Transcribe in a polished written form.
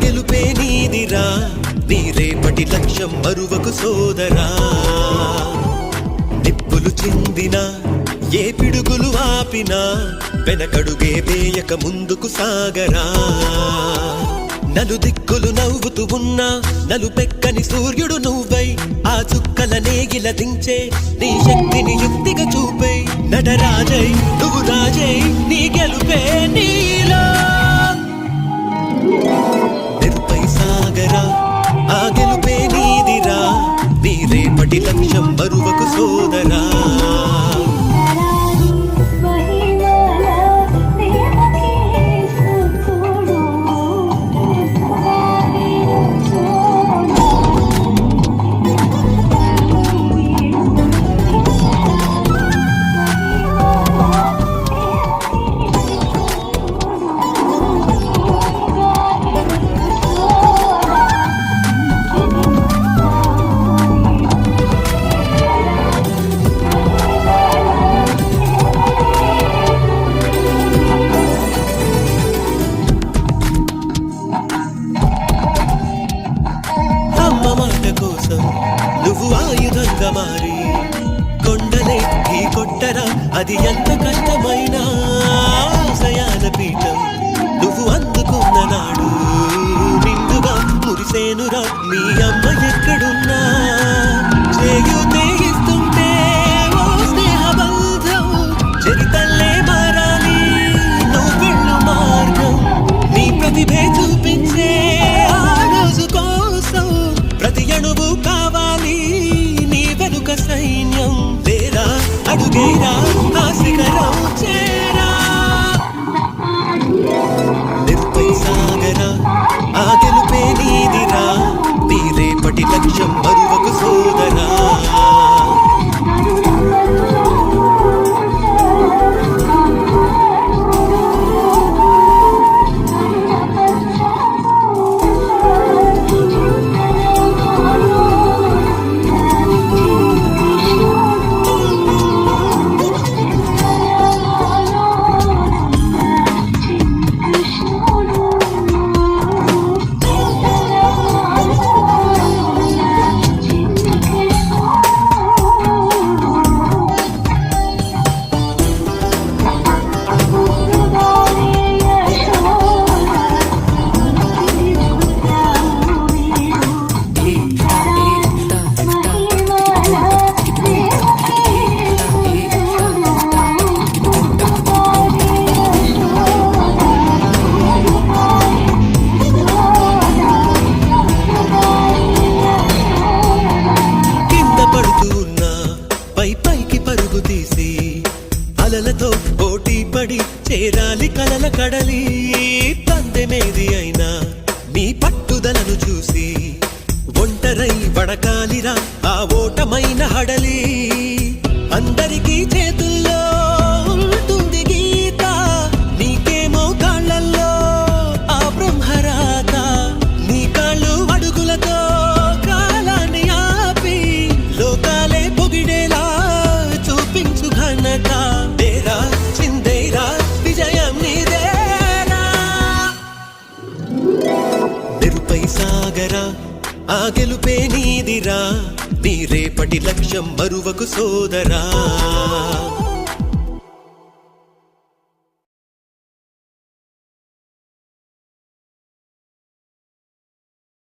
గెలుపే నీదిరా నీ రేపటి లక్ష్యం మరువకు సోదరా నిప్పులు చిందినా ఏ పిడుగులు ఆపినా వెనకడుగే వేయక ముందుకు సాగరా నలుదిక్కులు నవ్వుతూ ఉన్నా నలుపెక్కని సూర్యుడు నువ్వై ఆ చుక్కల నేగిల దించే నీ శక్తిని యుక్తిగా చూపే నటరాజై నువ్వు రాజై నీ గెలుపే నీలో నిరుపై సాగరా ఆ గెలుపే నీదిరా నీ రేపటి లక్ష్యం మరువకు సోదరా నువ్వు ఆయుధంగా మారి కొండలే ఢీ కొట్టరా అది ఎంత కష్టమైనా ఆశయాల పీఠం నువ్వు అందుకున్న నాడు నిండుగా మురిసేనురా మీ అమ్మ ఎక్కడున్నా చేయూతే ఇస్తుంటే ఓ స్నేహ బంధం చరితల్లే మారాలి నువ్వు వెళ్ళు మార్గం నీ ప్రతిభే చూపించే ఆ రోజు కోసం ప్రతి అణువు కావాలి నీ వెనుక సైన్యం లేరా అడుగేరా ఆ శిఖరం చేరా నిరుపై సాగరా ఆ గెలుపే నీదిరా నీ రేపటి లక్ష్యం మరువకు సోదరా పైకి పరుగు తీసి అలలతో పోటీ పడి చేరాలి కలల కడలి పందెమేది అయినా నీ పట్టుదలను చూసి ఒంటరై వడకాలిరా ఆ ఓటమైన హడలి అందరికీ చేతుల్లో ఉంటుంది గీత నీకేమో కాళ్ళల్లో ఆ బ్రహ్మరాత నీ కాళ్ళు అడుగులతో కాలాన్ని ఆపి లోకాలే పొగిడేలా చూపించు ఘనత దేరా చిందేరా విజయం నీదేరా నిరుపై సాగరా ఆ గెలుపే నీదిరా నీ రేపటి లక్ష్యం మరువకు సోదరా